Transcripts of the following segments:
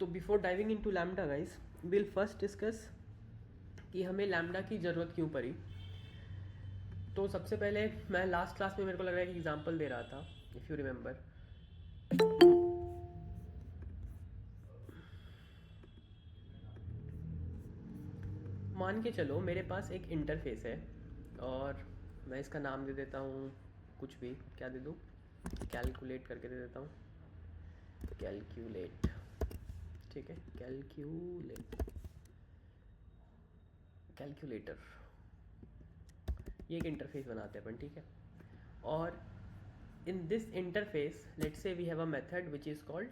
तो before diving into lambda guys, will first discuss कि हमें लैम्डा की ज़रूरत क्यों पड़ी। तो सबसे पहले मैं लास्ट क्लास में मेरे को लग रहा है कि एग्जांपल दे रहा था, इफ़ यू रिमेंबर। मान के चलो मेरे पास एक इंटरफेस है और मैं इसका नाम दे देता हूँ कुछ भी, क्या दे दूँ, कैलकुलेट करके दे देता हूँ, कैलकुलेट, ठीक है, कैलकुलेटर, ये एक इंटरफेस बनाते हैं अपन, ठीक है। और in this interface let's say we have a method which is called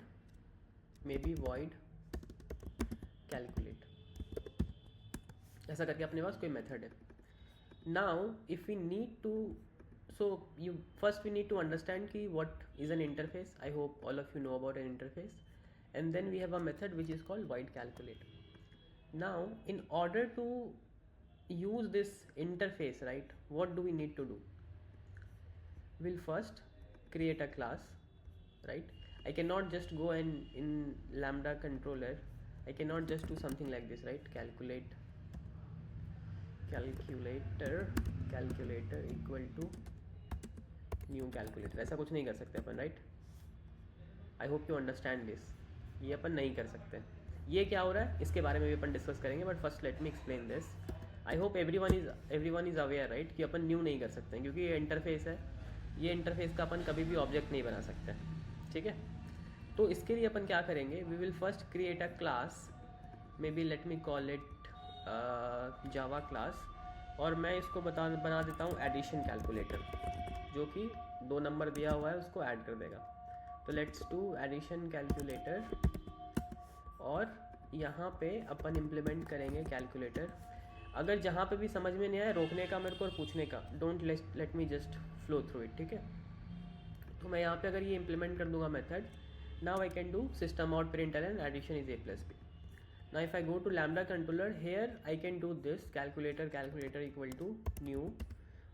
maybe void calculate, ऐसा करके अपने पास कोई मेथड है। Now if we need to, so you first we need to understand ki what is an interface. I hope all of you know about an interface. And then we have a method which is called void calculate. Now in order to use this interface, right, what do we need to do? We'll first create a class, right? I cannot just go and in lambda controller I cannot just do something like this, right? calculator equal to new calculator, ऐसा कुछ नहीं कर सकते अपन, right? I hope you understand this. ये अपन नहीं कर सकते। ये क्या हो रहा है इसके बारे में भी अपन डिस्कस करेंगे, but first let me explain this. I hope everyone is aware, right, कि अपन न्यू नहीं कर सकते हैं क्योंकि ये इंटरफेस है। ये इंटरफेस का अपन कभी भी ऑब्जेक्ट नहीं बना सकते, ठीक है। तो इसके लिए अपन क्या करेंगे, we will first create a class, maybe let me call it Java class, और मैं इसको बना देता हूँ एडिशन कैलकुलेटर, जो कि 2 नंबर दिया हुआ है उसको ऐड कर देगा। तो लेट्स डू एडिशन कैलकुलेटर, और यहाँ पे अपन इम्प्लीमेंट करेंगे कैलकुलेटर। अगर जहाँ पे भी समझ में नहीं आया रोकने का मेरे को और पूछने का, don't let me just flow through it, ठीक है। तो मैं यहाँ पे अगर ये इम्प्लीमेंट कर दूंगा method, now I can do system out println addition is a+b। now if I go to lambda controller, here I can do this calculator equal to new,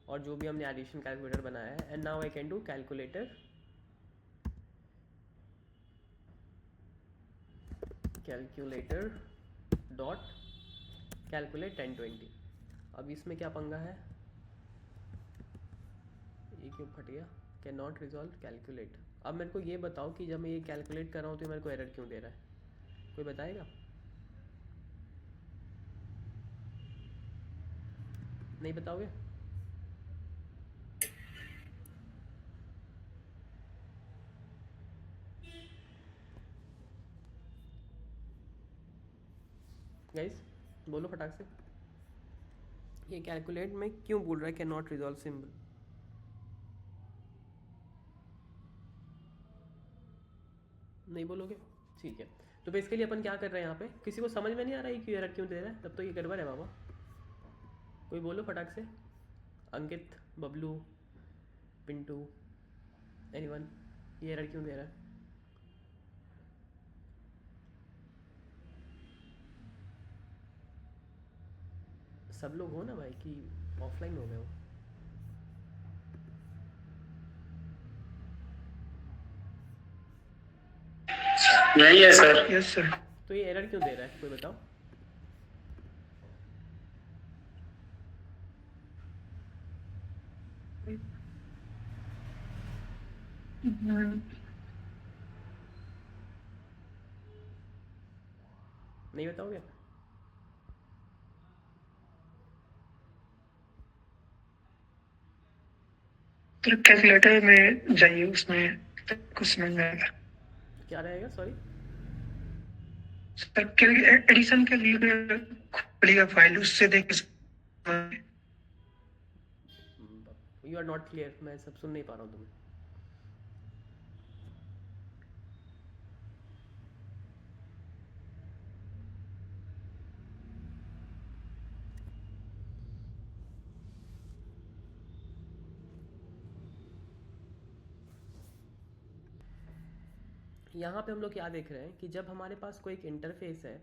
और जो भी हमने एडिशन कैलकुलेटर बनाया है, and now I can do calculator dot calculate 1020। अब इसमें क्या पंगा है, ये क्यों फट गया, कैन नॉट रिजॉल्व कैलकुलेट। अब मेरे को ये बताओ कि जब मैं ये कैलकुलेट कर रहा हूँ तो मेरे को एरर क्यों दे रहा है, कोई बताएगा? नहीं बताओगे? गाइस बोलो फटाक से, ये कैलकुलेट में क्यों बोल रहा है कैन नॉट रिजॉल्व सिंबल? नहीं बोलोगे, ठीक है। तो बेसिकली अपन क्या कर रहे हैं यहाँ पे, किसी को समझ में नहीं आ रहा है क्यों एरर क्यों दे रहा है, तब तो ये गड़बड़ है बाबा। कोई बोलो फटाक से, अंकित, बबलू, पिंटू, एनीवन, ये एरर क्यों दे रहा है? सब लोग हो ना भाई कि ऑफलाइन हो गए हो? यही है सर। Yes sir. तो ये एरर क्यों दे रहा है, कोई बताओ? नहीं बताओगे? तो कैलकुलेटर में जाइए, उसमें कुछ समझ में आएगा। क्या रहेगा, सॉरी? सर एडिशन के लिए खुलेगा फाइल, उससे देख के यू आर नॉट क्लियर, मैं सब सुन नहीं पा रहा हूँ तुम्हें। यहाँ पे हम लोग क्या देख रहे हैं कि जब हमारे पास कोई एक इंटरफेस है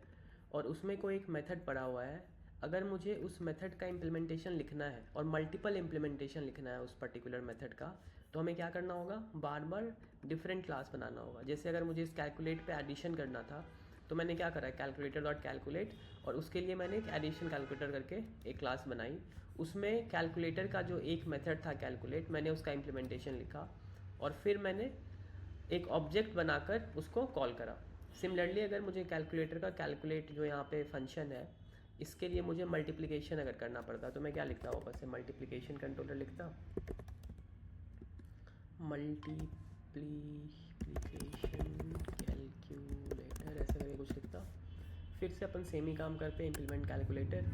और उसमें कोई एक मेथड पड़ा हुआ है, अगर मुझे उस मेथड का इम्प्लीमेंटेशन लिखना है और मल्टीपल इम्प्लीमेंटेशन लिखना है उस पर्टिकुलर मेथड का, तो हमें क्या करना होगा, बार बार डिफरेंट क्लास बनाना होगा। जैसे अगर मुझे इस कैलकुलेट पे एडिशन करना था तो मैंने क्या करा है, कैलकुलेटर डॉट कैलकुलेट, और उसके लिए मैंने एक एडिशन कैलकुलेटर करके एक क्लास बनाई। उसमें कैलकुलेटर का जो एक मेथड था कैलकुलेट, मैंने उसका इम्प्लीमेंटेशन लिखा और फिर मैंने एक ऑब्जेक्ट बनाकर उसको कॉल करा। सिमिलरली अगर मुझे कैलकुलेटर का कैलकुलेट जो यहाँ पे फंक्शन है, इसके लिए मुझे मल्टीप्लिकेशन अगर करना पड़ता तो मैं क्या लिखता, वापस से मल्टीप्लिकेशन कंट्रोलर लिखता, मल्टीप्लिकेशन कैलकुलेटर ऐसे करके कुछ लिखता। फिर से अपन सेम ही काम करते हैं, इम्प्लीमेंट कैलकुलेटर,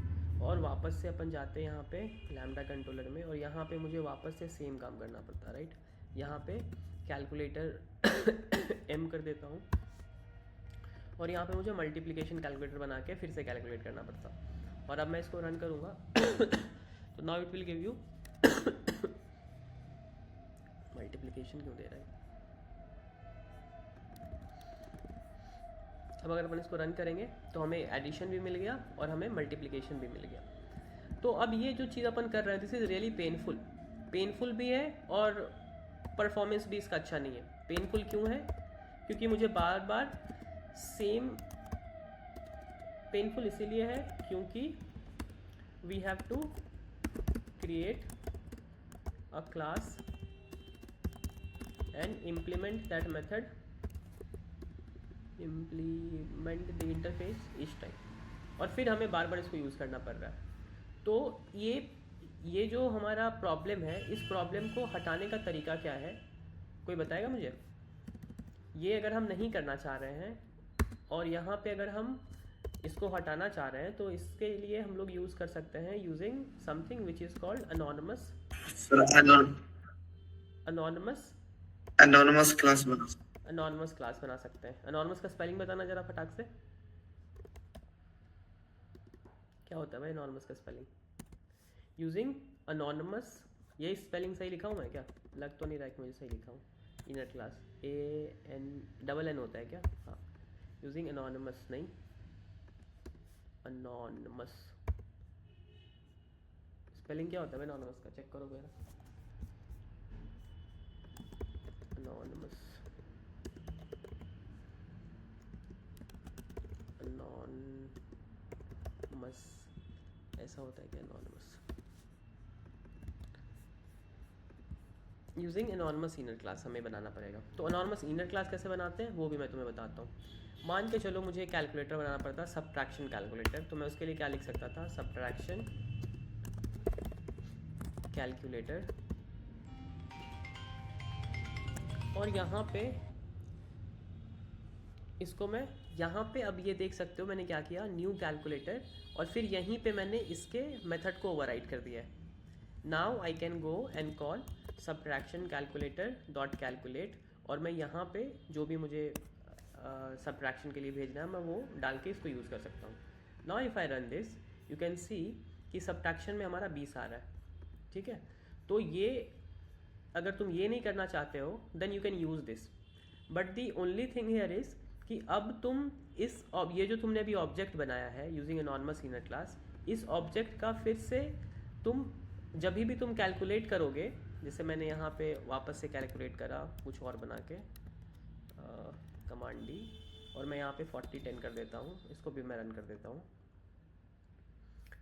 और वापस से अपन जाते हैं यहाँ पे लैम्डा कंट्रोलर में, और यहाँ पे मुझे वापस से सेम काम करना पड़ता, राइट। यहाँ पे कैलकुलेटर एम कर देता हूँ और यहाँ पे मुझे मल्टीप्लिकेशन कैलकुलेटर बना के फिर से कैलकुलेट करना पड़ता। और अब मैं इसको रन करूँगा तो now it will give you multiplication क्यों दे रहा है। अब अगर अपन इसको रन करेंगे तो हमें एडिशन भी मिल गया और हमें मल्टीप्लिकेशन भी मिल गया। तो अब ये जो चीज़ अपन कर रहे हैं, दिस इज़ रियली पेनफुल भी है और परफॉर्मेंस भी इसका अच्छा नहीं है। पेनफुल क्यों है, क्योंकि मुझे बार बार सेम, पेनफुल इसीलिए है क्योंकि we have to create a class and implement that method, implement the interface each time, और फिर हमें बार बार इसको यूज़ करना पड़ रहा है। तो ये जो हमारा प्रॉब्लम है, इस प्रॉब्लम को हटाने का तरीका क्या है, कोई बताएगा मुझे। ये अगर हम नहीं करना चाह रहे हैं और यहाँ पे अगर हम इसको हटाना चाह रहे हैं तो इसके लिए हम लोग यूज़ कर सकते हैं using something which is called anonymous class बना सकते हैं। अनोनिमस का स्पेलिंग बताना जरा फटाक से, क्या होता है भाई अनोनिमस का स्पेलिंग। यूजिंग अनोनिमस, यही स्पेलिंग सही लिखा हूँ मैं क्या, लग तो नहीं रहा है कि मुझे सही लिखा हूँ। इनर क्लास AN होता है क्या, हाँ। यूजिंग अनोनिमस नहीं, अनोनिमस स्पेलिंग क्या होता है भाई अनोनिमस का, चेक करो मेरा। अनोनिमस ऐसा होता है क्या, anonymous. Using anonymous inner class हमें बनाना पड़ेगा। तो अनोनिमस इनर क्लास कैसे बनाते हैं वो भी मैं तुम्हें बताता हूँ। मान के चलो मुझे कैलकुलेटर बनाना पड़ता, सब्ट्रैक्शन कैलकुलेटर, तो मैं उसके लिए क्या लिख सकता था, सब्ट्रैक्शन कैलकुलेटर, और यहाँ पे इसको मैं यहाँ पे, अब ये देख सकते हो मैंने क्या किया, न्यू कैलकुलेटर, और फिर यहीं पे मैंने इसके मेथड को ओवरराइड कर दिया है। Now I can go and call subtraction calculator dot calculate, और मैं यहाँ पे जो भी मुझे सब्ट्रैक्शन के लिए भेजना है मैं वो डाल के इसको यूज़ कर सकता हूँ। Now if I run this you can सी कि सब्ट्रैक्शन में हमारा 20 आ रहा है, ठीक है। तो ये अगर तुम ये नहीं करना चाहते हो then you can use this, but the only thing here is कि अब तुम ये जो तुमने अभी ऑब्जेक्ट बनाया है यूजिंग अनोनिमस इनर क्लास, इस ऑब्जेक्ट का फिर से तुम जब भी तुम कैलकुलेट करोगे, जैसे मैंने यहाँ पे वापस से कैलकुलेट करा कुछ और बना के, कमांड डी, और मैं यहाँ पे 4010 कर देता हूँ, इसको भी मैं रन कर देता हूँ।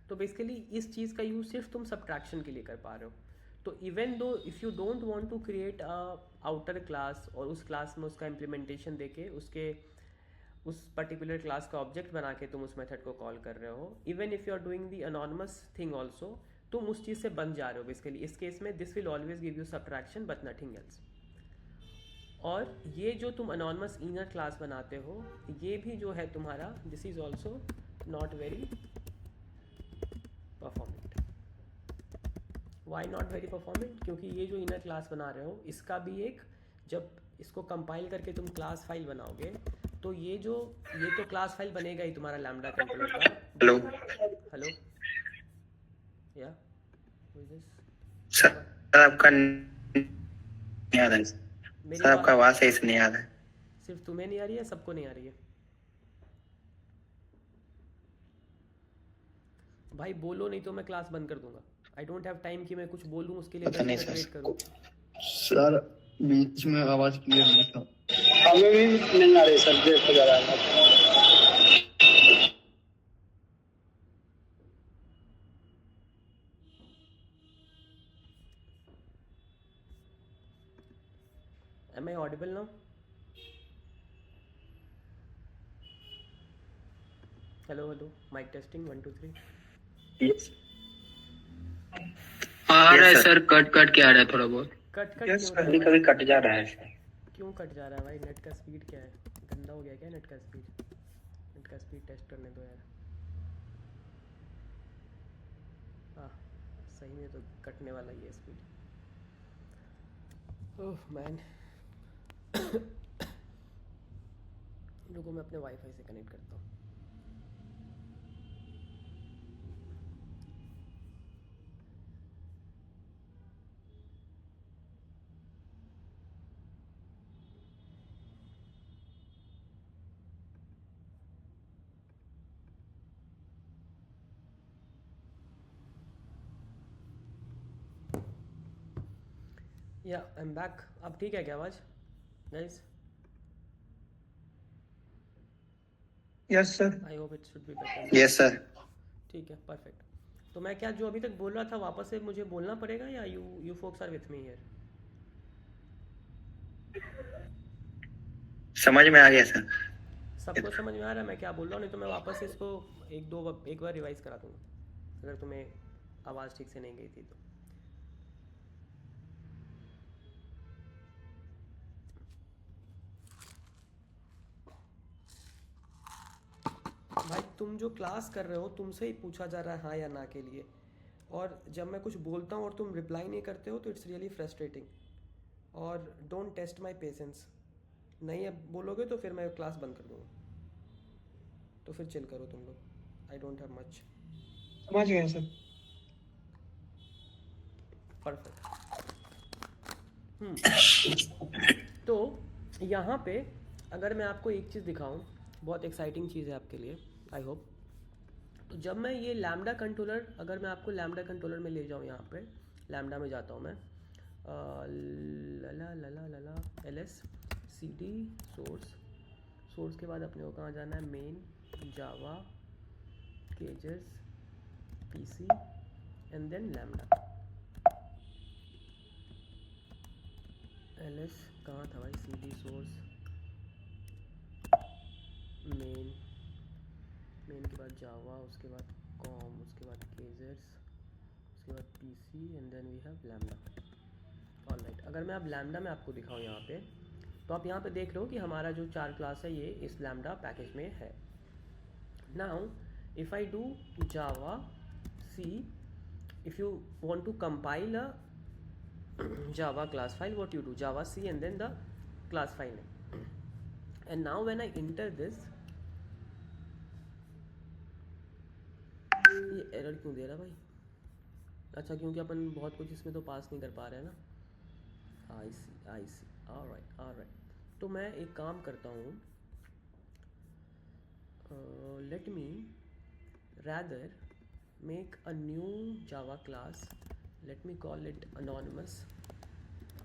तो बेसिकली इस चीज़ का यूज़ सिर्फ तुम सब्ट्रैक्शन के लिए कर पा रहे हो। तो even though if you don't want to create a outer class और उस क्लास में उसका इम्प्लीमेंटेशन देके उस पर्टिकुलर क्लास का ऑब्जेक्ट बना के तुम उस मेथड को कॉल कर रहे हो, even if you are doing the anonymous thing also, तुम उस चीज़ से बन जा रहे हो बेसिकली। इस केस में this will always give you subtraction but nothing else. और ये जो तुम अनोनिमस इनर क्लास बनाते हो ये भी जो है तुम्हारा, this is also not very performant. Why not very performant, क्योंकि ये जो इनर क्लास बना रहे हो इसका भी एक, जब इसको कंपाइल करके तुम क्लास फाइल बनाओगे तो ये तो क्लास फाइल बनेगा ही तुम्हारा लैम्डा कंट्रोलर का। हेलो या सर आपका नहीं आ रहा है सर, आपका आवाज़ सही से नहीं आ रहा है। सिर्फ तुम्हें नहीं आ रही है, सबको नहीं आ रही है भाई, बोलो नहीं तो मैं क्लास बंद कर दूंगा। आई डोंट हैव टाइम कि मैं कुछ बोलूं उसके लिए 10 मिनट वेट करूं। सर बीच में आवाज़ क्लियर नहीं था। हमें भी नहीं आ रही सर, देख हो जा रहा है। Am I audible now? Hello, hello. Mic testing 1 2 3. Yes. आ रहा है Yes, sir. Sir, cut cut के आ रहा है थोड़ा बहुत। कट कट Yes, क्यों sir. रहा है कभी भाई? कभी कट जा रहा है सर। क्यों कट जा रहा है भाई? नेट का स्पीड क्या है? गंदा हो गया क्या नेट का स्पीड? नेट का स्पीड टेस्ट करने दो यार। हाँ, सही में तो कटने वाला ही है स्पीड। Oh man. रुको मैं अपने वाईफाई से कनेक्ट करता हूँ। या आई एम बैक। अब ठीक है क्या आवाज़ guys? Yes, sir. I hope it should be better. Yes, sir. ठीक है, परफेक्ट। तो मैं क्या जो अभी तक बोल रहा था वापस से मुझे बोलना पड़ेगा या you folks are with me here? समझ में आ गया सर। सबको समझ में आ रहा है मैं क्या बोल रहा हूँ? नहीं तो मैं वापस से इसको एक बार रिवाइज करा दूँगा अगर तुम्हें आवाज़ ठीक से नहीं गई थी तो। भाई तुम जो क्लास कर रहे हो तुमसे ही पूछा जा रहा है हाँ या ना के लिए, और जब मैं कुछ बोलता हूँ और तुम रिप्लाई नहीं करते हो तो इट्स रियली फ्रस्ट्रेटिंग। और डोंट टेस्ट माई पेशेंस। नहीं अब बोलोगे तो फिर मैं क्लास बंद कर दूँगा। तो फिर चिल करो तुम लोग। I don't have much. समझ गए सर। परफेक्ट। तो यहाँ पे अगर मैं आपको एक चीज़ दिखाऊं, बहुत एक्साइटिंग चीज़ है आपके लिए आई होप। तो जब मैं ये लैम्डा कंट्रोलर, अगर मैं आपको लैम्डा कंट्रोलर में ले जाऊँ, यहाँ पे लैम्डा में जाता हूँ मैं, लला लला लला ls cd सोर्स के बाद अपने को कहाँ जाना है? मेन, जावा, केजेस, pc and then lambda. ls कहाँ था भाई? cd सोर्स, मेन के बाद जावा, उसके बाद कॉम, उसके बाद केजेस, उसके बाद PC and then we have lambda. Alright, अगर मैं अब लैम्डा में आपको दिखाऊँ यहाँ पे, तो आप यहाँ पे देख रहे हो कि हमारा जो 4 क्लास है ये इस लैम्डा पैकेज में है। Now if I do javac, if you want to compile a java class file, what you do? java c and then the class file name. And now when I enter this, ये error क्यों दे रहा भाई? अच्छा, क्योंकि अपन बहुत कुछ इसमें तो पास नहीं कर पा रहे हैं ना। आई सी ऑलराइट। तो मैं एक काम करता हूँ, let me rather make a new java class, let me call it anonymous।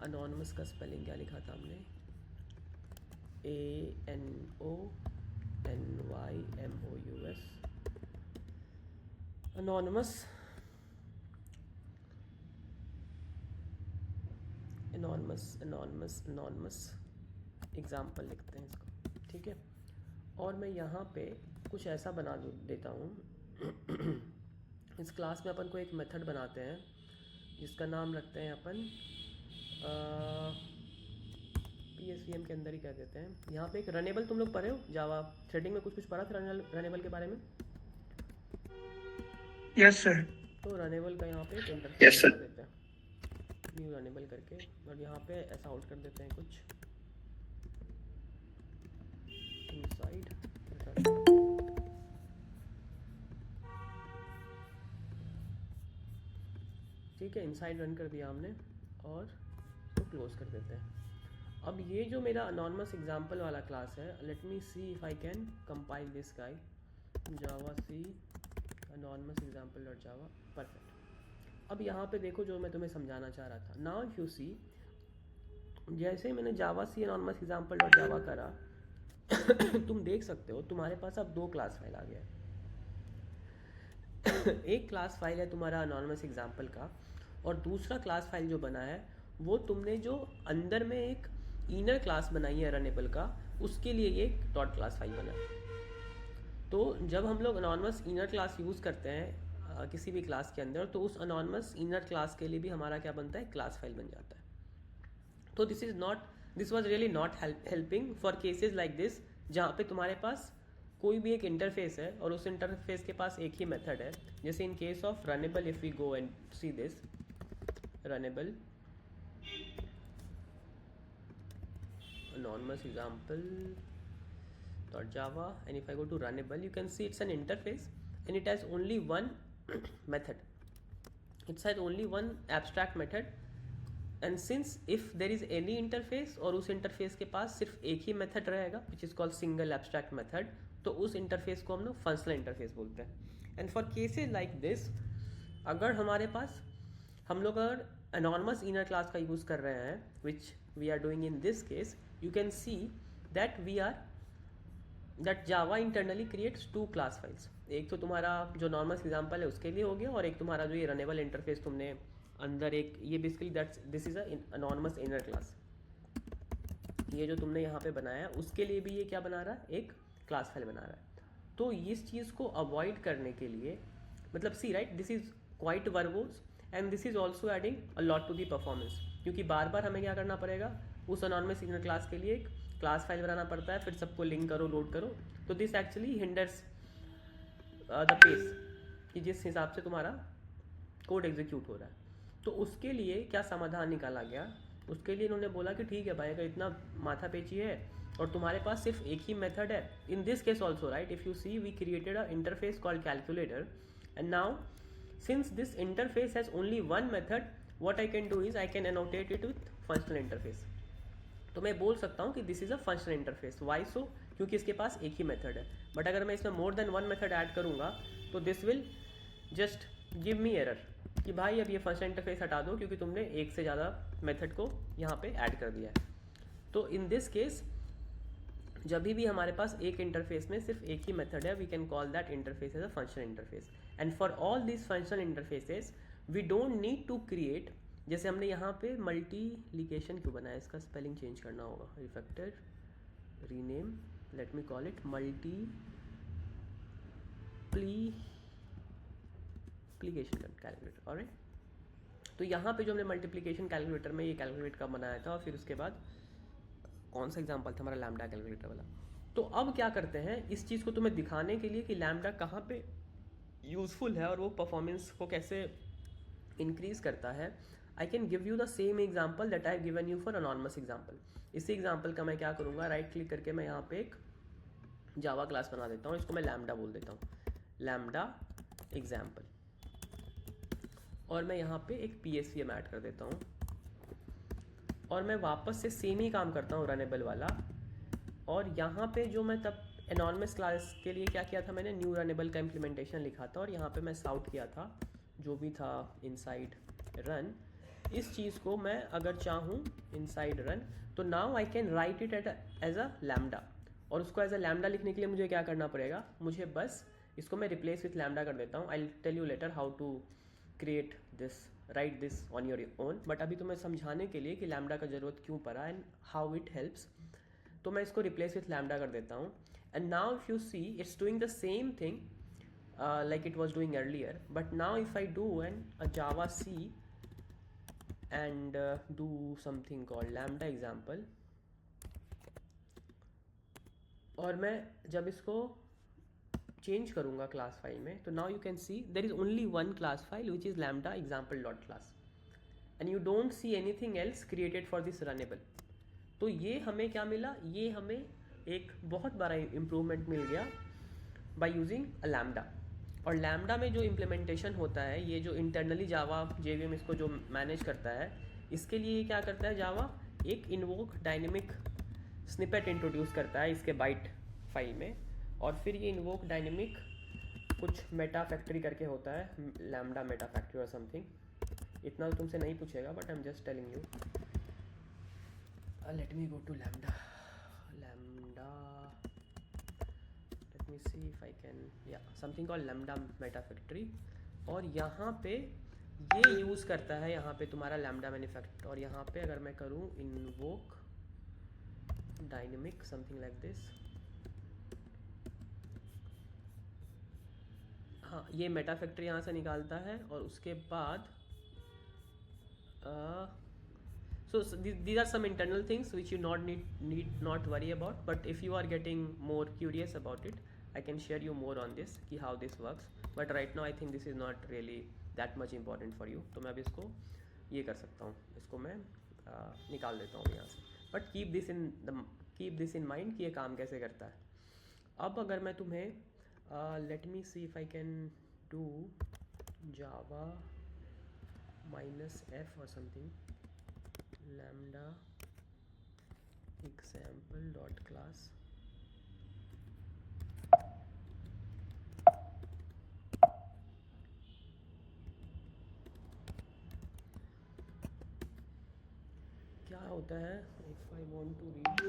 anonymous का स्पेलिंग क्या लिखा था हमने? ANONYMOUS, anonymous एग्जाम्पल लिखते हैं इसको, ठीक है। और मैं यहाँ पे कुछ ऐसा बना देता हूँ। इस क्लास में अपन को एक मेथड बनाते हैं जिसका नाम रखते हैं अपन PSVM के अंदर ही कह देते हैं। यहाँ पे एक रनेबल, तुम लोग पढ़े हो जावा थ्रेडिंग में कुछ पढ़ा था रनेबल के बारे में? Yes sir. तो रनेबल का यहाँ पे एक Yes, इंटरफेस sir. बना देते हैं न्यू रनेबल करके, और यहाँ पे ऐसा आउट कर देते हैं कुछ इनसाइड। ठीक है, इनसाइड रन कर दिया हमने और तो क्लोज कर देते हैं। अब ये जो मेरा अनॉनमस एग्जाम्पल वाला क्लास है, let me see if I can compile this guy, Java C anonymous example dot Java. Perfect. अब यहाँ पे देखो जो मैं तुम्हें समझाना चाह रहा था। नाउ इफ यू सी, जैसे ही मैंने जावा सी अनॉनमस एग्जाम्पल डॉट जावा करा तुम देख सकते हो तुम्हारे पास अब 2 क्लास फाइल आ गया है। एक क्लास फाइल है तुम्हारा अनॉनमस एग्जाम्पल का, और दूसरा क्लास फाइल जो बना है वो तुमने जो अंदर में एक इनर क्लास बनाई है रनेबल का, उसके लिए ये डॉट क्लास फाइल बना है। तो जब हम लोग अनॉनमस इनर क्लास यूज़ करते हैं किसी भी क्लास के अंदर, तो उस अनॉनमस इनर क्लास के लिए भी हमारा क्या बनता है, क्लास फाइल बन जाता है। तो this was really not helping for cases like this, जहाँ पे तुम्हारे पास कोई भी एक इंटरफेस है और उस इंटरफेस के पास एक ही मेथड है। जैसे in case of runnable, if we go and see this runnable anonymous example .java, and if I go to runnable, you can see it's an interface and it has only one method. It has only one abstract method, and since if there is any interface और उस interface के पास सिर्फ एक ही method रहेगा which is called single abstract method, तो उस interface को हम लोग functional interface बोलते हैं। And for cases like this, अगर हमारे पास हम लोग अगर anonymous inner class का यूज़ कर रहे हैं which we are doing in this case, you can see that Java internally creates two class files। एक तो तुम्हारा जो नॉर्मल एग्जांपल है उसके लिए हो गया, और एक तुम्हारा जो ये रनेबल इंटरफेस तुमने अंदर एक, ये basically this is anonymous inner class. ये जो तुमने यहाँ पे बनाया है उसके लिए भी ये क्या बना रहा है, एक क्लास फाइल बना रहा है। तो इस चीज़ को अवॉइड करने के लिए, मतलब see right, this is quite verbose and this is also adding a lot to the performance, क्योंकि बार बार हमें क्या करना पड़ेगा, उस अनॉनमस इनर क्लास के लिए एक क्लास फाइल बनाना पड़ता है, फिर सबको लिंक करो, लोड करो। तो this actually hinders the pace कि जिस हिसाब से तुम्हारा कोड एग्जीक्यूट हो रहा है। तो उसके लिए क्या समाधान निकाला गया, उसके लिए इन्होंने बोला कि ठीक है भाई, अगर इतना माथा पेची है और तुम्हारे पास सिर्फ एक ही मेथड है, in this case also right, if you see we created a interface called calculator, and now since this interface has only one method, what I can do is I can annotate it with functional interface. तो मैं बोल सकता हूँ कि this is a functional interface. Why so, क्योंकि इसके पास एक ही मेथड है। बट अगर मैं इसमें more than one method add करूँगा तो this will just give me error कि भाई अब ये फंक्शनल इंटरफेस हटा दो, क्योंकि तुमने एक से ज़्यादा मेथड को यहाँ पे ऐड कर दिया है। तो इन दिस केस जब भी हमारे पास एक इंटरफेस में सिर्फ एक ही मेथड है, we can call that interface as a functional interface. And for all this functional interfaces we don't need to create, जैसे हमने यहाँ पे मल्टीप्लिकेशन क्यों बनाया, इसका स्पेलिंग चेंज करना होगा, refactor rename, late me call it multiplication calculator. Alright, तो यहाँ पे जो हमने मल्टीप्लिकेशन कैलकुलेटर में ये कैलकुलेट का बनाया था, और फिर उसके बाद कौन सा एग्जाम्पल था हमारा, लैम्डा कैलकुलेटर वाला। तो अब क्या करते हैं, इस चीज़ को तुम्हें दिखाने के लिए कि लैम्डा कहाँ पे यूज़फुल है और वो परफॉर्मेंस को कैसे इंक्रीज करता है, I can give you the same example that I have given you for anonymous example. इसी एग्जाम्पल का मैं क्या करूँगा, राइट क्लिक करके मैं यहाँ पे एक जावा क्लास बना देता हूँ, इसको मैं लैम्डा बोल देता हूँ, लैम्डा एग्जाम्पल, और मैं यहाँ पे एक PSVM ऐड कर देता हूँ, और मैं वापस से सेम ही काम करता हूँ रनेबल वाला। और यहाँ पे जो मैं तब एनॉनमस क्लास के लिए क्या किया था, मैंने न्यू रनेबल का इम्प्लीमेंटेशन लिखा था, और यहाँ पे मैं साउट किया था जो भी था इनसाइड रन। इस चीज़ को मैं अगर चाहूँ इनसाइड रन, तो now I can write it as a lambda, और उसको एज अ लैम्डा लिखने के लिए मुझे क्या करना पड़ेगा, मुझे बस इसको मैं रिप्लेस विथ लैम्डा कर देता हूँ। I tell you later how to create this, write this on your own, but अभी तुम्हें समझाने के लिए कि लैम्डा का ज़रूरत क्यों पड़ा एंड हाउ इट हेल्प्स, तो मैं इसको रिप्लेस विथ लैम्डा कर देता हूँ। And now if you see it's doing the same thing like it was doing earlier, but now if I do a Java C and do something called lambda example, और मैं जब इसको change करूँगा class file में, तो now you can see there is only one class file which is lambda example dot class and you don't see anything else created for this runnable। तो ये हमें क्या मिला, ये हमें एक बहुत बड़ा इम्प्रूवमेंट मिल गया by using a lambda। और लैम्डा में जो इम्प्लीमेंटेशन होता है, ये जो इंटरनली जावा JVM इसको जो मैनेज करता है, इसके लिए क्या करता है जावा, एक इन्वोक डायनेमिक स्निपेट इंट्रोड्यूस करता है इसके बाइट फाइल में, और फिर ये इन्वोक डायनेमिक कुछ मेटा फैक्ट्री करके होता है, लैम्डा मेटा फैक्ट्री और समथिंग, इतना तो तुमसे नहीं पूछेगा but I am just telling you. Let me go to lambda, let me see if I can, yeah, something called lambda meta factory, और यहाँ पे ये यूज़ करता है यहाँ पे तुम्हारा lambda manifest, और यहाँ पे अगर मैं करूँ invoke dynamic, something like this. हाँ, ये मेटा फैक्टर यहाँ से निकालता है और उसके बाद so these are some internal things which you need not worry about, but if you are getting more curious about it, I can share you more on this कि how this works, but right now I think this is not really that much important for you. तो मैं अब इसको ये कर सकता हूँ, इसको मैं निकाल देता हूँ यहाँ से, but keep this in mind कि ये काम कैसे करता है. अब अगर मैं तुम्हें let me see if I can do java -f or something, lambda example dot class. क्या होता है if I want to read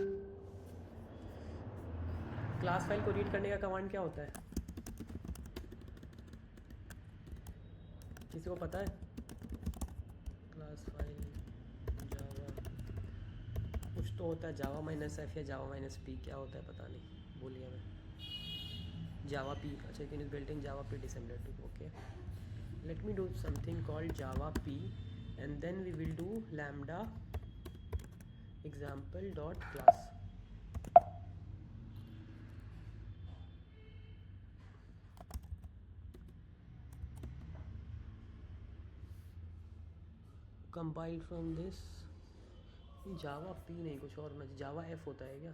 class file को रीड करने का कमांड क्या होता है, किसी को पता है? क्लास फाइल जावा कुछ तो होता है, जावा -f या जावा -p, क्या होता है पता नहीं, भूल गया मैं. जावा p, अच्छा it is built in Java p disassembler 2. Okay, let me do something called Java p and then we will do lambda example dot class. compiled from this Java p नहीं, कुछ और ना, जावा f होता है क्या?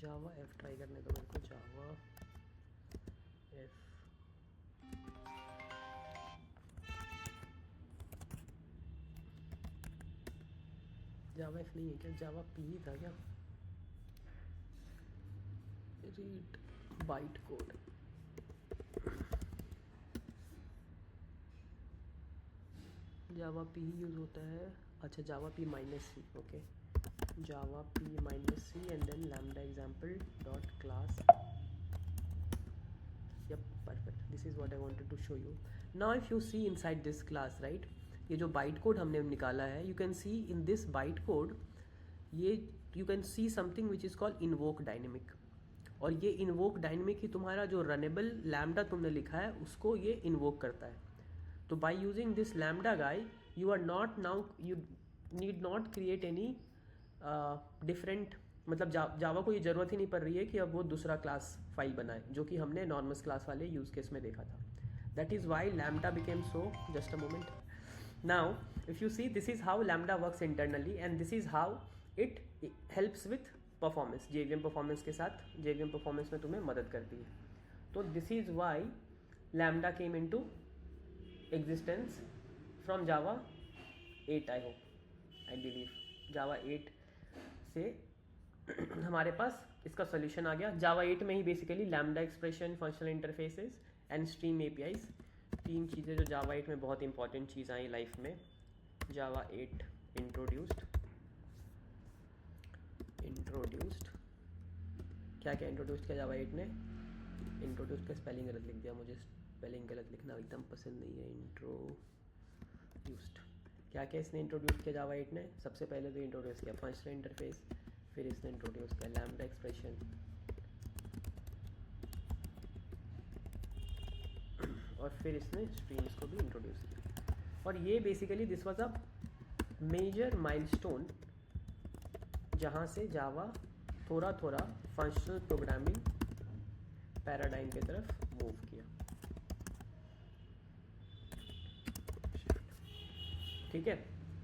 जावा f try करने दो मेरे को. जावा f जावा f नहीं है क्या, जावा p ही था क्या? Read byte code. Java p ही यूज़ होता है. अच्छा, Java p -c. Okay, Java p -c and then lambda example dot class. Yep, perfect. This is what I wanted to show you. Now if you see inside this class, right, ये जो byte code हमने निकाला है, you can see in this byte code, ये you can see something which is called invoke dynamic. और ये invoke dynamic ही तुम्हारा जो रनेबल लैम्डा तुमने लिखा है उसको ये इन्वोक करता है. तो by using this lambda guy you are not now, you need not create any different, मतलब जावा को ये ज़रूरत ही नहीं पड़ रही है कि अब वो दूसरा क्लास फाइल बनाए, जो कि हमने नॉर्मस क्लास वाले यूज़ केस में देखा था. That is why lambda became so. Just a moment. Now if you see, this is how lambda works internally and this is how it helps with performance. JVM performance के साथ, JVM performance में तुम्हें मदद करती है. तो this is why lambda came into existence from Java 8. I hope, I believe Java 8 से हमारे पास इसका सोल्यूशन आ गया. जावा 8 में ही basically lambda expression, functional interfaces and stream APIs, 3 चीज़ें जो जावा 8 में बहुत इंपॉर्टेंट चीज़ आई लाइफ में. जावा 8 इंट्रोड्यूस्ड क्या इंट्रोड्यूस किया जावा 8 ने? इंट्रोड्यूस का स्पेलिंग गलत लिख दिया, मुझे स्पेलिंग गलत लिखना एकदम पसंद नहीं है. इंट्रोड्यूस्ड क्या इसने इंट्रोड्यूस किया जावा 8 ने? सबसे पहले तो इंट्रोड्यूस किया फंक्शनल इंटरफेस, फिर इसने इंट्रोड्यूस किया लैम्डा एक्सप्रेशन, और फिर इसने स्ट्रीम्स को भी इंट्रोड्यूस किया. और ये basically this was a major milestone जहाँ से जावा थोड़ा फंक्शनल प्रोग्रामिंग पैराडाइम की तरफ मूव किया. ठीक है,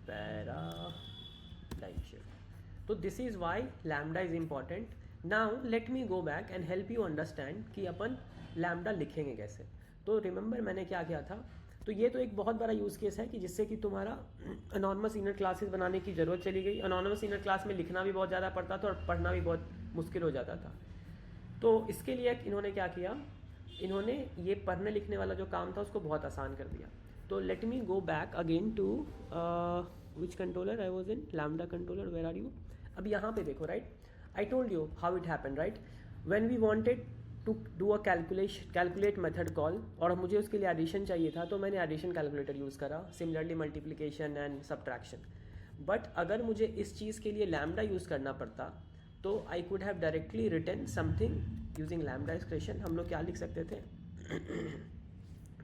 पैराडाइम शिफ्ट. तो this is why lambda is important. Now let me go back and help you understand कि अपन लैम्डा लिखेंगे कैसे. तो रिमेंबर मैंने क्या किया था, तो ये तो एक बहुत बड़ा यूज़ केस है कि जिससे कि तुम्हारा अनॉनमस इनर क्लासेस बनाने की ज़रूरत चली गई. अनॉनमस इनर क्लास में लिखना भी बहुत ज़्यादा पड़ता था और पढ़ना भी बहुत मुश्किल हो जाता था. तो इसके लिए इन्होंने क्या किया, इन्होंने ये पढ़ने लिखने वाला जो काम था उसको बहुत आसान कर दिया. तो let me go back again to which controller I was in, lambda controller, where are you. अब यहाँ पे देखो, right, I told you how it happen, right, when we wanted to do a calculate method call, और मुझे उसके लिए addition चाहिए था, तो मैंने एडिशन कैलकुलेटर यूज़ करा. Similarly multiplication and subtraction. But अगर मुझे इस चीज़ के लिए लैम्डा यूज़ करना पड़ता तो I could have directly written something using lambda expression. हम लोग क्या लिख सकते थे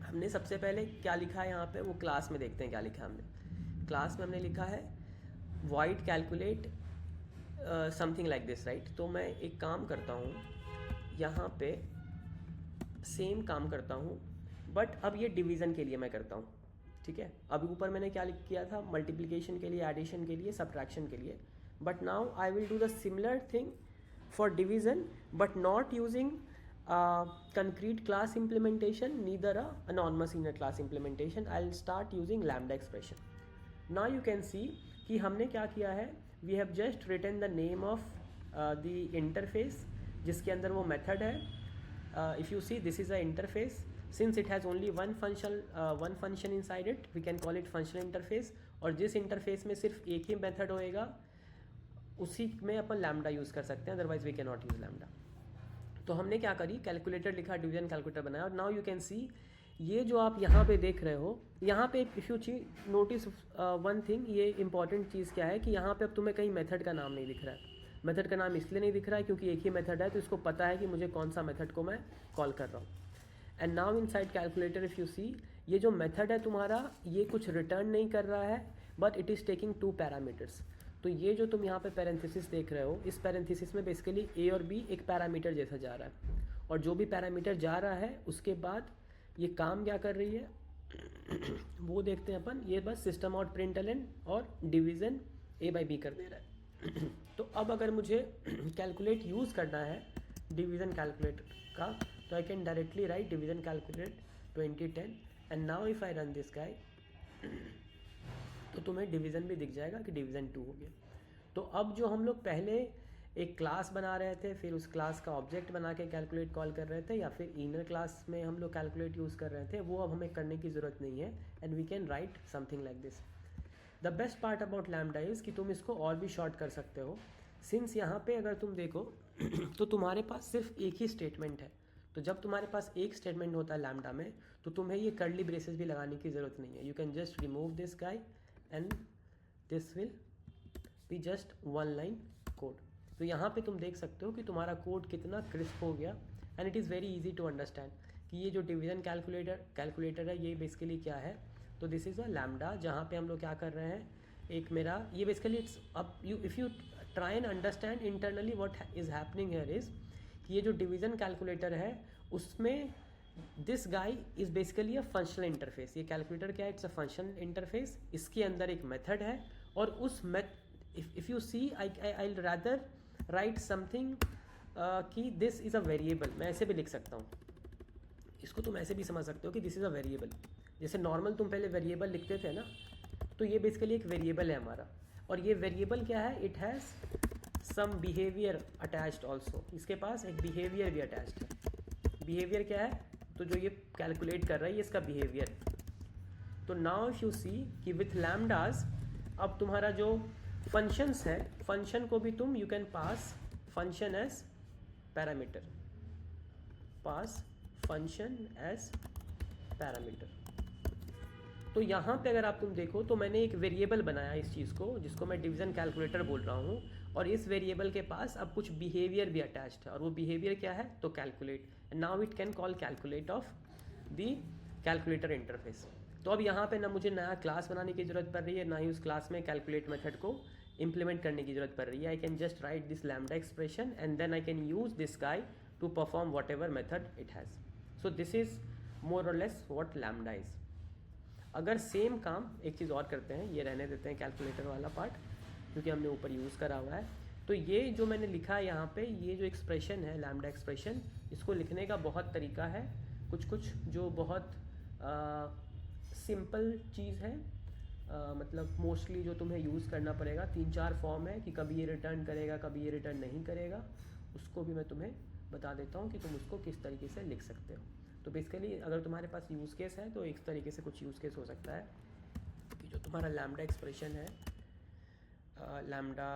हमने सबसे पहले क्या लिखा है यहाँ पे, वो क्लास में देखते हैं क्या लिखा है हमने। क्लास में हमने लिखा है void calculate something like this, right. तो मैं एक काम करता हूँ, यहाँ पे सेम काम करता हूँ, बट अब ये डिवीज़न के लिए मैं करता हूँ, ठीक है। अभी ऊपर मैंने क्या लिख किया था, मल्टीप्लिकेशन के लिए, एडिशन के लिए, सब्ट्रैक्शन के लिए, but now I will do the similar thing for division, but not using concrete class implementation, neither a anonymous inner class implementation. I'll start using lambda expression. Now you can see कि हमने क्या किया है, we have just written the name of the interface जिसके अंदर वो method है. If you see, this is a interface. Since it has only one function inside it, we can call it functional interface. और जिस interface में सिर्फ एक ही method होएगा उसी में अपन lambda यूज़ कर सकते हैं, otherwise we cannot use lambda. तो हमने क्या करी, कैलकुलेटर लिखा, डिवीजन कैलकुलेटर बनाया, और नाउ यू कैन सी ये जो आप यहाँ पे देख रहे हो, यहाँ पे if you notice one thing, ये इंपॉर्टेंट चीज़ क्या है कि यहाँ पे अब तुम्हें कहीं मेथड का नाम नहीं दिख रहा है। मेथड का नाम इसलिए नहीं दिख रहा है क्योंकि एक ही मेथड है, तो इसको पता है कि मुझे कौन सा मेथड को मैं कॉल कर रहा हूँ। And now inside calculator if you see, ये जो मेथड है तुम्हारा, ये कुछ रिटर्न नहीं कर रहा है, but it is taking 2 parameters. तो ये जो तुम यहाँ पे पैरेंथेसिस देख रहे हो, इस पैरेंथेसिस में बेसिकली ए और बी एक पैरामीटर जैसा जा रहा है, और जो भी पैरामीटर जा रहा है उसके बाद ये काम क्या कर रही है वो देखते हैं अपन। ये बस सिस्टम आउट प्रिंटलन और डिवीज़न ए बाई बी कर दे रहा है। तो अब अगर मुझे कैलकुलेट यूज़ करना है डिवीज़न कैलकुलेटर का, तो I can directly right division calculate 2010, and now if I run this guy तो तुम्हें डिवीज़न भी दिख जाएगा कि डिवीज़न 2 हो गया। तो अब जो हम लोग पहले एक क्लास बना रहे थे, फिर उस क्लास का ऑब्जेक्ट बना के कैलकुलेट कॉल कर रहे थे, या फिर इनर क्लास में हम लोग कैलकुलेट यूज़ कर रहे थे, वो अब हमें करने की ज़रूरत नहीं है, and we can write something like this. The best part about lambda is कि तुम इसको और भी शॉर्ट कर सकते हो। सिंस यहाँ पे अगर तुम देखो तो तुम्हारे पास सिर्फ एक ही स्टेटमेंट है, तो जब तुम्हारे पास एक स्टेटमेंट होता है लैम्डा में, तो तुम्हें ये कर्ली ब्रेसेस भी लगाने की ज़रूरत नहीं है। You can just remove this guy and this will be just 1 line code. तो यहाँ पे तुम देख सकते हो कि तुम्हारा कोड कितना क्रिस्प हो गया, and it is very easy to understand कि ये जो डिवीज़न कैलकुलेटर है ये बेसिकली क्या है। तो दिस इज़ अ लैम्डा, जहाँ पे हम लोग क्या कर रहे हैं, एक मेरा ये बेसिकली इट्स अब you if you try and understand internally what is happening here is कि ये जो डिवीज़न कैलकुलेटर है उसमें this guy is basically a functional interface. ये कैलकुलेटर क्या है, इट्स अ फंक्शनल इंटरफेस। इसके अंदर एक मेथड है, और उस if you see I rather write something कि दिस इज़ अ वेरिएबल। मैं ऐसे भी लिख सकता हूँ, इसको तुम ऐसे भी समझ सकते हो कि दिस इज़ अ वेरिएबल। जैसे नॉर्मल तुम पहले वेरिएबल लिखते थे ना, तो ये बेसिकली एक वेरिएबल है हमारा, और ये वेरिएबल क्या है, it has some behaviour attached also. इसके पास एक बिहेवियर भी अटैच्ड है। बिहेवियर क्या है, तो जो ये कैलकुलेट कर रहा है ये इसका बिहेवियर है। तो नाउ इफ यू सी कि विथ लैम्डास अब तुम्हारा जो फंक्शंस है, फंक्शन को भी तुम you can pass function as parameter, pass function as parameter. तो यहाँ पे अगर आप तुम देखो तो मैंने एक वेरिएबल बनाया इस चीज़ को, जिसको मैं डिवीज़न कैलकुलेटर बोल रहा हूँ, और इस वेरिएबल के पास अब कुछ बिहेवियर भी अटैच्ड है, और वो बिहेवियर क्या है, तो calculate. Now it can call calculate of the calculator interface. तो अब यहाँ पे ना मुझे नया क्लास बनाने की ज़रूरत पड़ रही है, ना ही उस क्लास में कैलकुलेट मेथड को इम्प्लीमेंट करने की ज़रूरत पड़ रही है। I can just write this lambda expression and then I can use this guy to perform whatever method it has. So this is more और लेस वॉट लैम्डा इज़। अगर same काम एक चीज़ और करते हैं, ये रहने देते हैं कैलकुलेटर वाला पार्ट क्योंकि हमने ऊपर यूज़ करा हुआ है। तो ये जो मैंने लिखा है यहाँ पे, ये जो एक्सप्रेशन है लैम्डा एक्सप्रेशन, इसको लिखने का बहुत तरीका है, कुछ जो बहुत सिंपल चीज़ है, मतलब मोस्टली जो तुम्हें यूज़ करना पड़ेगा 3-4 फॉर्म है कि कभी ये रिटर्न करेगा, कभी ये रिटर्न नहीं करेगा। उसको भी मैं तुम्हें बता देता हूँ कि तुम उसको किस तरीके से लिख सकते हो। तो बेसिकली अगर तुम्हारे पास यूज़ केस है तो एक तरीके से कुछ यूज़ केस हो सकता है कि जो तुम्हारा लैम्डा एक्सप्रेशन है, लैम्डा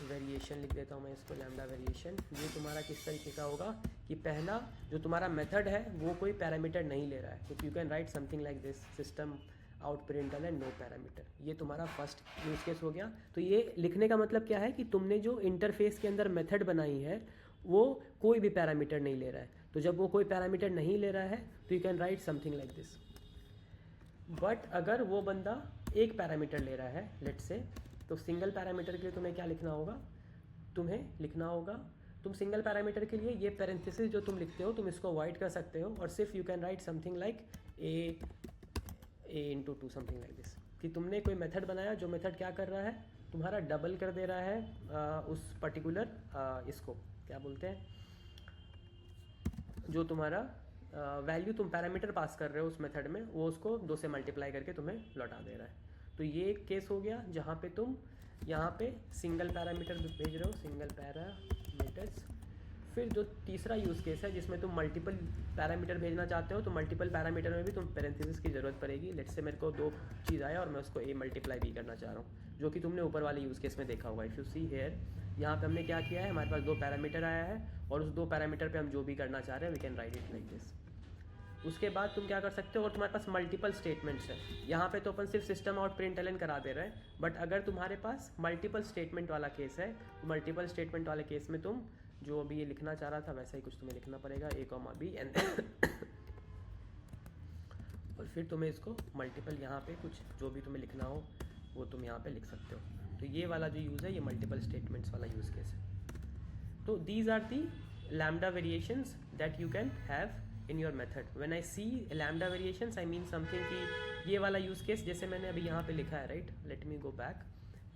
वेरिएशन लिख देता हूँ मैं इसको, लैम्डा वेरिएशन, ये तुम्हारा किस तरीके का होगा कि पहला जो तुम्हारा मेथड है वो कोई पैरामीटर नहीं ले रहा है। तो you can write something like this, system out parental no parameter, ये तुम्हारा फर्स्ट यूज केस हो गया। तो ये लिखने का मतलब क्या है कि तुमने जो इंटरफेस के अंदर मेथड बनाई है वो कोई भी पैरामीटर नहीं ले रहा है। तो जब वो कोई पैरामीटर नहीं ले रहा है तो you can write something like this. But अगर वो बंदा एक पैरामीटर ले रहा है लेट्स से, तो सिंगल पैरामीटर के लिए तुम्हें क्या लिखना होगा, तुम्हें लिखना होगा, तुम सिंगल पैरामीटर के लिए ये पैरेंथेसिस जो तुम लिखते हो तुम इसको अवॉइड कर सकते हो और सिर्फ you can write something like a into two something like this, कि तुमने कोई मेथड बनाया जो मेथड क्या कर रहा है, तुम्हारा डबल कर दे रहा है उस पर्टिकुलर इसको क्या बोलते हैं, जो तुम्हारा वैल्यू तुम पैरामीटर पास कर रहे हो उस मेथड में, वो उसको 2 से मल्टीप्लाई करके तुम्हें लौटा दे रहा है। तो ये एक केस हो गया जहाँ पे तुम यहाँ पे सिंगल पैरामीटर भेज रहे हो, सिंगल पैरामीटर्स। फिर जो तीसरा यूज़ केस है जिसमें तुम मल्टीपल पैरामीटर भेजना चाहते हो, तो मल्टीपल पैरामीटर में भी तुम पैरेंथेसिस की ज़रूरत पड़ेगी। लेट्स से मेरे को 2 चीज़ आया और मैं उसको a मल्टीप्लाई b करना चाह रहा हूँ, जो कि तुमने ऊपर वाले यूज़ केस में देखा होगा। इफ़ यू सी हेयर, यहाँ पे हमने क्या किया है, हमारे पास 2 पैरामीटर आया है और उस 2 पैरामीटर पे हम जो भी करना चाह रहे हैं we can write it like this. उसके बाद तुम क्या कर सकते हो, और तुम्हारे पास मल्टीपल स्टेटमेंट्स है, यहाँ पे तो अपन सिर्फ सिस्टम आउट प्रिंटलन करा दे रहे हैं, बट अगर तुम्हारे पास मल्टीपल स्टेटमेंट वाला केस है, तो मल्टीपल स्टेटमेंट वाले केस में तुम जो अभी ये लिखना चाह रहा था वैसा ही कुछ तुम्हें लिखना पड़ेगा, a, b एंड और फिर तुम्हें इसको मल्टीपल यहाँ पे कुछ जो भी तुम्हें लिखना हो वो तुम यहाँ पे लिख सकते हो। तो ये वाला जो यूज़ है ये मल्टीपल स्टेटमेंट्स वाला यूज़ केस है। तो these are the lambda variations that you can have in your method. When I see lambda variations I mean something कि ये वाला यूज़ केस जैसे मैंने अभी यहाँ पे लिखा है, right, let me go back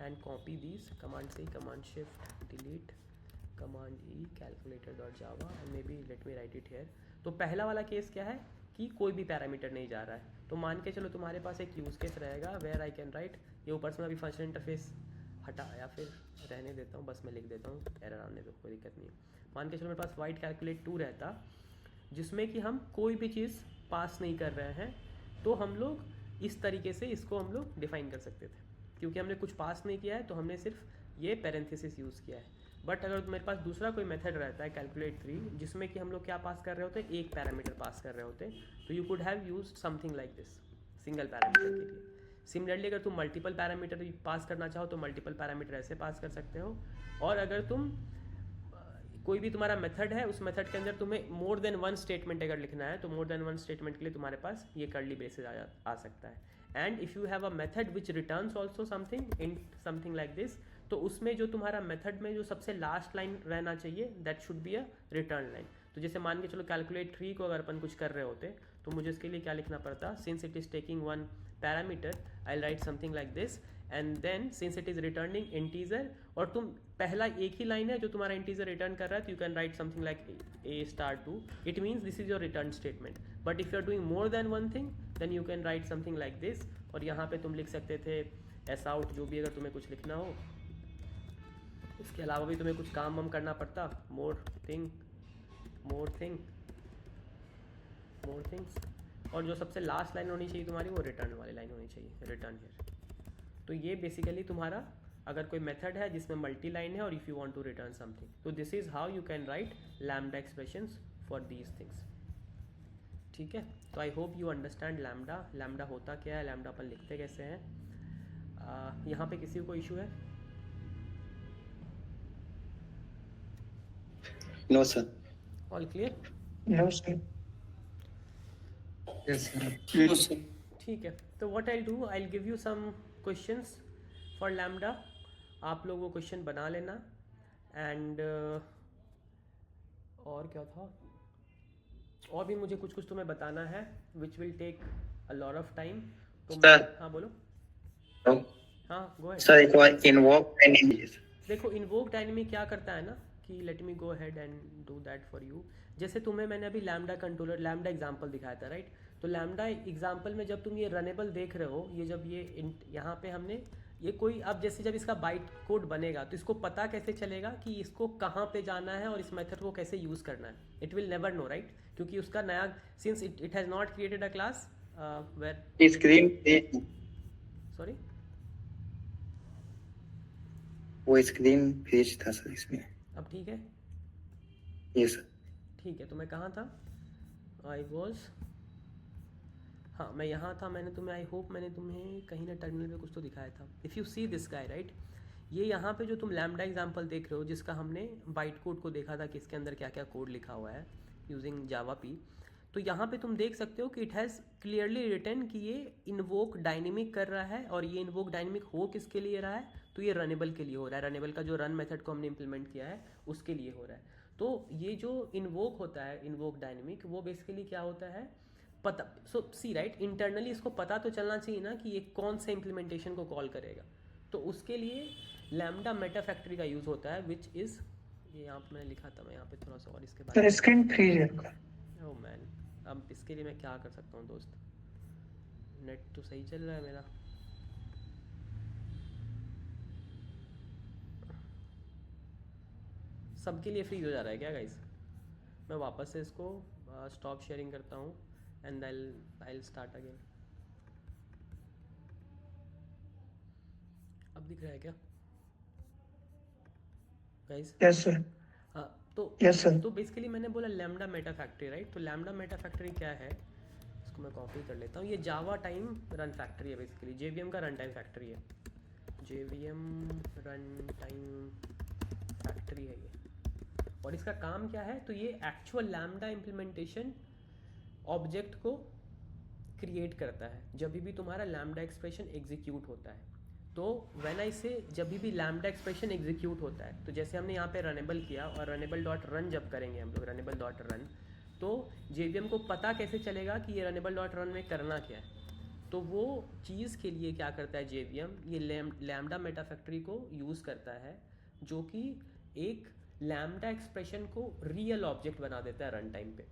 and copy these, command से command shift delete command E calculator.java and maybe let me write it here. तो पहला वाला केस क्या है कि कोई भी पैरामीटर नहीं जा रहा है, तो मान के चलो तुम्हारे पास एक यूज़ केस रहेगा वेयर आई कैन राइट, ये ऊपर से मैं अभी फंक्शनल इंटरफेस हटा या फिर रहने देता हूँ, बस मैं लिख देता हूँ, एरर आने दो, कोई दिक्कत नहीं है। मान के चलो मेरे पास वाइट कैलकुलेट 2 रहता जिसमें कि हम कोई भी चीज़ पास नहीं कर रहे हैं, तो हम लोग इस तरीके से इसको हम लोग डिफाइन कर सकते थे। क्योंकि हमने कुछ पास नहीं किया है तो हमने सिर्फ ये पैरेंथेसिस यूज़ किया है। बट अगर मेरे पास दूसरा कोई मेथड रहता है कैलकुलेट 3 जिसमें कि हम लोग क्या पास कर रहे होते, एक पैरामीटर पास कर रहे होते, तो you could have used something like this single parameter के लिए। सिमिलरली अगर तुम मल्टीपल पैरामीटर पास करना चाहो तो मल्टीपल पैरामीटर ऐसे पास कर सकते हो। और अगर तुम कोई भी तुम्हारा मेथड है उस मेथड के अंदर तुम्हें मोर देन 1 स्टेटमेंट अगर लिखना है तो मोर देन 1 स्टेटमेंट के लिए तुम्हारे पास ये कर्ली ब्रेसेस आ सकता है। And if you have a method which returns also something in something like this, तो उसमें जो तुम्हारा मेथड में जो सबसे लास्ट लाइन रहना चाहिए that should be a return line. तो जैसे मान के चलो कैलकुलेट 3 को अगर अपन कुछ कर रहे होते तो मुझे इसके लिए क्या लिखना पड़ता, since it is taking 1 parameter I write something like this and then since it is returning integer, और तुम पहला एक ही लाइन है जो तुम्हारा इंटीजर रिटर्न कर रहा है, तो you can write something like a*2, it means this is your return statement. But if you are doing more than 1 thing then you can write something like this, और यहाँ पे तुम लिख सकते थे s out, जो भी अगर तुम्हें कुछ लिखना हो। इसके अलावा भी तुम्हें कुछ काम वाम करना पड़ता, मोर थिंग्स, और जो सबसे लास्ट लाइन होनी चाहिए तुम्हारी वो रिटर्न वाली लाइन होनी चाहिए, रिटर्न हियर। तो ये बेसिकली तुम्हारा अगर कोई मेथड है जिसमें मल्टी लाइन है और if you want to return something, तो this is how you can write lambda expressions for these things. ठीक है, तो I hope you understand lambda होता क्या है, लैम्डा अपन लिखते कैसे हैं। यहाँ पे किसी को इशू है? No sir. All clear? No sir. Yes sir. ठीक है, तो what I do, I give you some questions for lambda, आप लोग वो क्वेश्चन बना लेना। एंड और क्या था, और भी मुझे कुछ तुम्हें बताना है which will take a lot of time. तो हाँ बोलो। हाँ गो अहेड सर एक बार इन्वोक डायनेमिक, देखो इन्वोक डायनेमिक क्या करता है ना कि let me go ahead and do that for you. जैसे तुम्हें मैंने अभी लैम्डा कंट्रोलर लैम्डा एग्जांपल दिखाया था, राइट। तो लैम्डा एग्जांपल में जब तुम ये रनेबल देख रहे हो, ये जब ये यहाँ पे हमने ये कोई, अब जैसे जब इसका बाइट कोड बनेगा तो इसको पता कैसे चलेगा कि इसको कहाँ पे जाना है और इस मेथड को कैसे यूज़ करना है, it will never know, right. क्योंकि उसका नया, since it has not created a class where screen sorry वो स्क्रीन पेज था सर इसमें। अब ठीक है, यस सर। ठीक है। तो मैं कहाँ था, आई वॉज, हाँ मैं यहाँ था, मैंने तुम्हें, आई होप मैंने तुम्हें कहीं ना टर्मिनल पे कुछ तो दिखाया था. If you see this guy right, ये यहाँ पे जो तुम लैम्डा एग्जाम्पल देख रहे हो, जिसका हमने बाइट कोड को देखा था कि इसके अंदर क्या क्या कोड लिखा हुआ है यूजिंग जावा पी, तो यहाँ पे तुम देख सकते हो कि इट हैज़ क्लियरली रिटन कि ये इन्वोक डायनेमिक कर रहा है, और ये इन्वोक डायनेमिक हो किसके लिए रहा है, तो ये रनेबल के लिए हो रहा है. रनेबल का जो रन मेथड को हमने इंप्लीमेंट किया है उसके लिए हो रहा है. तो ये जो इन्वोक होता है, इन्वोक डायनेमिक, वो बेसिकली क्या होता है पता. सो सी राइट, इंटरनली इसको पता तो चलना चाहिए ना कि ये कौन से इम्प्लीमेंटेशन को कॉल करेगा. तो उसके लिए लैम्डा मेटा फैक्ट्री का यूज़ होता है, विच इज़, ये यहाँ पे मैंने लिखा था, मैं यहाँ पे थोड़ा सा और इसके बारे सर स्क्रीन फ्रीज है आपका. में. ओह मैन, अब इसके लिए मैं क्या कर सकता हूँ दोस्त, नेट तो सही चल रहा है मेरा. सबके लिए फ्रीज हो जा रहा है क्या गाइस? मैं वापस से इसको स्टॉप शेयरिंग करता हूँ एंड आई स्टार्ट अगेन. अब दिख रहा है क्या गाइस? Yes sir. हाँ तो यस सर. तो बेसिकली मैंने बोला लैम्डा मेटा फैक्ट्री राइट. तो लैम्डा मेटा फैक्ट्री क्या है, इसको मैं कॉपी कर लेता हूँ. ये जावा टाइम रन फैक्ट्री है बेसिकली, जेवीएम का रन टाइम फैक्ट्री है. जेवीएम रन टाइम फैक्ट्री है ये. और इसका काम क्या है, तो ये एक्चुअल लैम्डा इम्प्लीमेंटेशन ऑब्जेक्ट को क्रिएट करता है जब भी तुम्हारा लैम्डा एक्सप्रेशन एग्जीक्यूट होता है. तो व्हेन आई से जब भी लैम्डा एक्सप्रेशन एग्जीक्यूट होता है, तो जैसे हमने यहाँ पे रनेबल किया और रनेबल डॉट रन जब करेंगे हम लोग, रनेबल डॉट रन, तो जेवीएम को पता कैसे चलेगा कि ये रनेबल डॉट रन में करना क्या है. तो वो चीज़ के लिए क्या करता है जेवीएम, ये लैम्डा मेटा फैक्ट्री को यूज़ करता है, जो कि एक लैम्डा एक्सप्रेशन को रियल ऑब्जेक्ट बना देता है रन टाइम पे.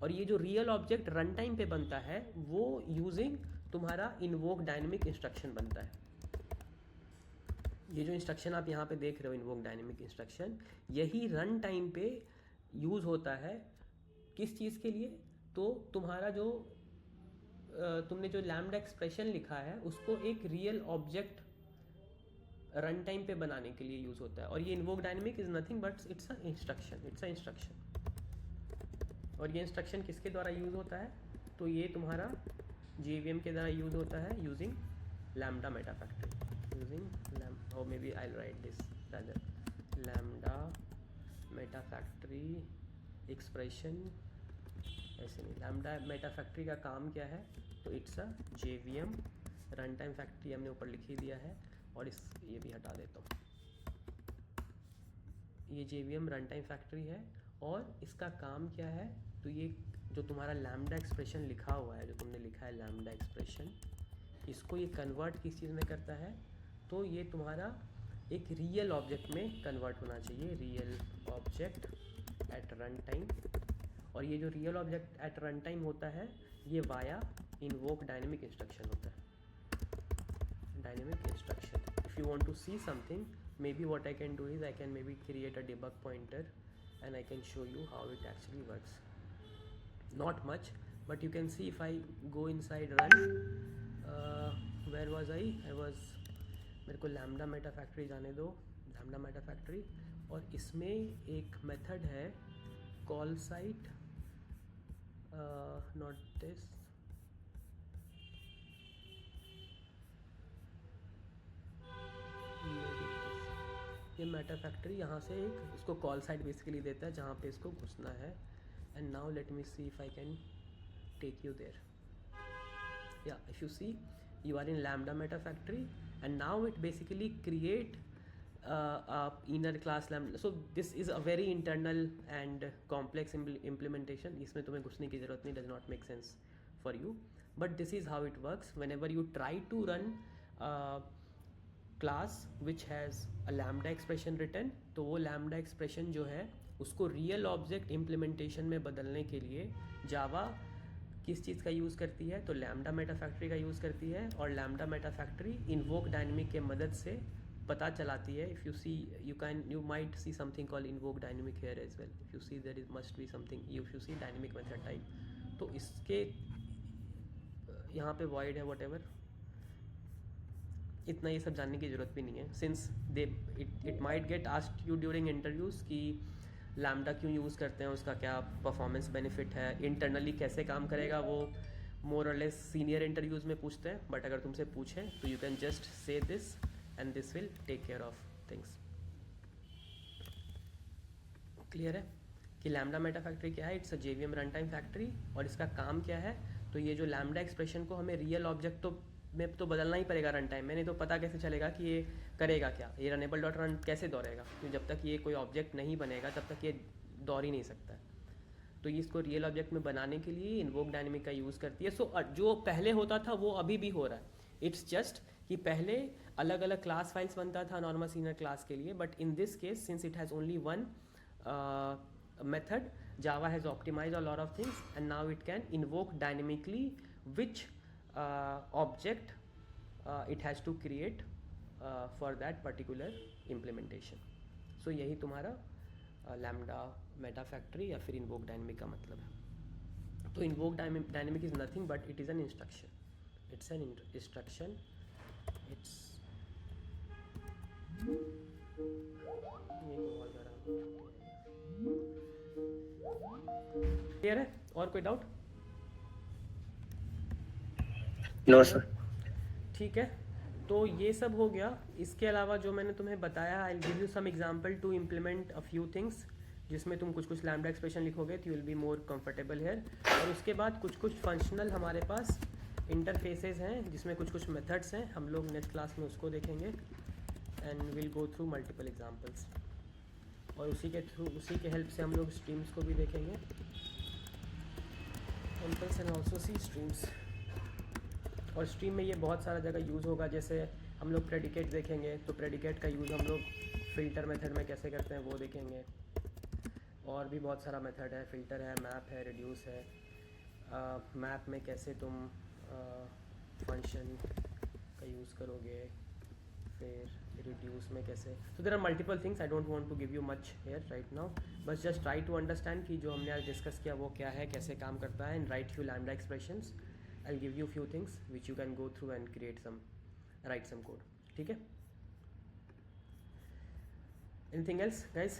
और ये जो रियल ऑब्जेक्ट रन टाइम पे बनता है वो यूजिंग तुम्हारा इन्वोक डायनेमिक इंस्ट्रक्शन बनता है. ये जो इंस्ट्रक्शन आप यहाँ पे देख रहे हो, इन्वोक डायनेमिक इंस्ट्रक्शन, यही रन टाइम पे यूज़ होता है. किस चीज़ के लिए, तो तुम्हारा जो तुमने जो लैम्डा एक्सप्रेशन लिखा है उसको एक रियल ऑब्जेक्ट रन टाइम पे बनाने के लिए यूज़ होता है. और ये invoke dynamic is nothing but it's a instruction. और ये इंस्ट्रक्शन किसके द्वारा यूज़ होता है, तो ये तुम्हारा जेवीएम के द्वारा यूज़ होता है using lambda meta factory, using और maybe I write this rather, lambda meta factory expression. ऐसे नहीं, लैम्डा मेटा फैक्ट्री का काम क्या है, तो it's a JVM run time factory, हमने ऊपर लिख ही दिया है. और ये भी हटा देता हूँ. ये जेवीएम रन टाइम फैक्ट्री है और इसका काम क्या है, तो ये जो तुम्हारा लैम्डा एक्सप्रेशन लिखा हुआ है, जो तुमने लिखा है लैम्डा एक्सप्रेशन, इसको ये कन्वर्ट किस चीज़ में करता है, तो ये तुम्हारा एक रियल ऑब्जेक्ट में कन्वर्ट होना चाहिए, real object at run time. और ये जो real object at run time होता है ये वाया इन्वोक डायनेमिक इंस्ट्रक्शन होता है. Dynamic instruction. If you want to see something, maybe what I can do is I can maybe create a debug pointer and I can show you how it actually works. Not much, but you can see if I go inside run, where was I was, मेरे को lambda meta factory जाने दो, lambda meta factory, और इसमें एक method है call site, not this, ये Meta factory यहाँ से एक इसको कॉल साइट बेसिकली देता है जहाँ पे इसको घुसना है. And now let me see if I can take you there. या if you see you are in lambda meta factory and now it basically create a inner class lambda. So this is a very internal and complex implementation. इसमें तुम्हें घुसने की ज़रूरत नहीं, does not make sense for you, but this is how it works. Whenever you try to run class which has a lambda expression written, तो वो lambda expression जो है उसको real object implementation में बदलने के लिए जावा किस चीज़ का यूज़ करती है, तो लैम्डा मेटा फैक्ट्री का यूज़ करती है. और lambda meta factory invoke dynamic के मदद से पता चलाती है. If you see you might see something call invoke dynamic here as well. If you see there is must be something, if you see dynamic method type, तो इसके यहाँ पे वॉइड है व्हाटएवर. इतना ये सब जानने की ज़रूरत भी नहीं है, since they it might get asked you during interviews कि लैम्डा क्यों यूज़ करते हैं, उसका क्या परफॉर्मेंस बेनिफिट है, इंटरनली कैसे काम करेगा, वो मोर और लेस सीनियर इंटरव्यूज़ में पूछते हैं, बट अगर तुमसे पूछें तो you can just say this and this will take care of things. Clear है कि लैम्डा मेटा फैक्ट्री क्या है? It's a JVM run time factory, और इसका काम क्या है? तो ये जो लैम्डा एक्सप्रेशन को हमें रियल ऑब्जेक्ट तो में तो बदलना ही पड़ेगा रन टाइम में, नहीं तो पता कैसे चलेगा कि ये करेगा क्या, ये रनेबल डॉट रन कैसे दौड़ेगा, क्योंकि जब तक ये कोई ऑब्जेक्ट नहीं बनेगा तब तक ये दौड़ ही नहीं सकता है। तो ये इसको रियल ऑब्जेक्ट में बनाने के लिए इन्वोक डायनेमिक का यूज़ करती है। सो जो पहले होता था वो अभी भी हो रहा है। इट्स जस्ट कि पहले अलग अलग क्लास फाइल्स बनता था नॉर्मल सीनियर क्लास के लिए, but in this case since it has only one method, Java has optimized a lot of things and now it can invoke dynamically which object it has to create for that particular implementation. So यही तुम्हारा lambda meta factory या फिर invoke dynamic का मतलब है। तो invoke dynamic is nothing but it is an instruction. It's an instruction. It's ये बहुत ज़्यादा क्लियर है? और कोई डाउट? No sir. ठीक है, तो ये सब हो गया। इसके अलावा जो मैंने तुम्हें बताया, I give you some example to implement a few things, जिसमें तुम कुछ कुछ लैम्डा एक्सप्रेशन लिखोगे तो you will be more comfortable here. और उसके बाद कुछ कुछ फंक्शनल हमारे पास इंटरफेसेस हैं जिसमें कुछ कुछ मेथड्स हैं, हम लोग नेक्स्ट क्लास में उसको देखेंगे and will go through multiple examples. और उसी के हेल्प से हम लोग स्ट्रीम्स को भी देखेंगे, samples and also see streams. और स्ट्रीम में ये बहुत सारा जगह यूज़ होगा, जैसे हम लोग प्रेडिकेट देखेंगे, तो प्रेडिकेट का यूज़ हम लोग फ़िल्टर मेथड में कैसे करते हैं वो देखेंगे। और भी बहुत सारा मेथड है, फ़िल्टर है, मैप है, रिड्यूस है। मैप में कैसे तुम फंक्शन का यूज़ करोगे, फिर रिड्यूस में कैसे। तो there are multiple things, I don't want to give you much here right now, बस जस्ट ट्राई टू अंडरस्टैंड कि जो हमने आज डिस्कस किया वो क्या है, कैसे काम करता है, and right few lambda expressions. I'll give you few things which you can go through and write some code. ठीक है? Anything else, guys?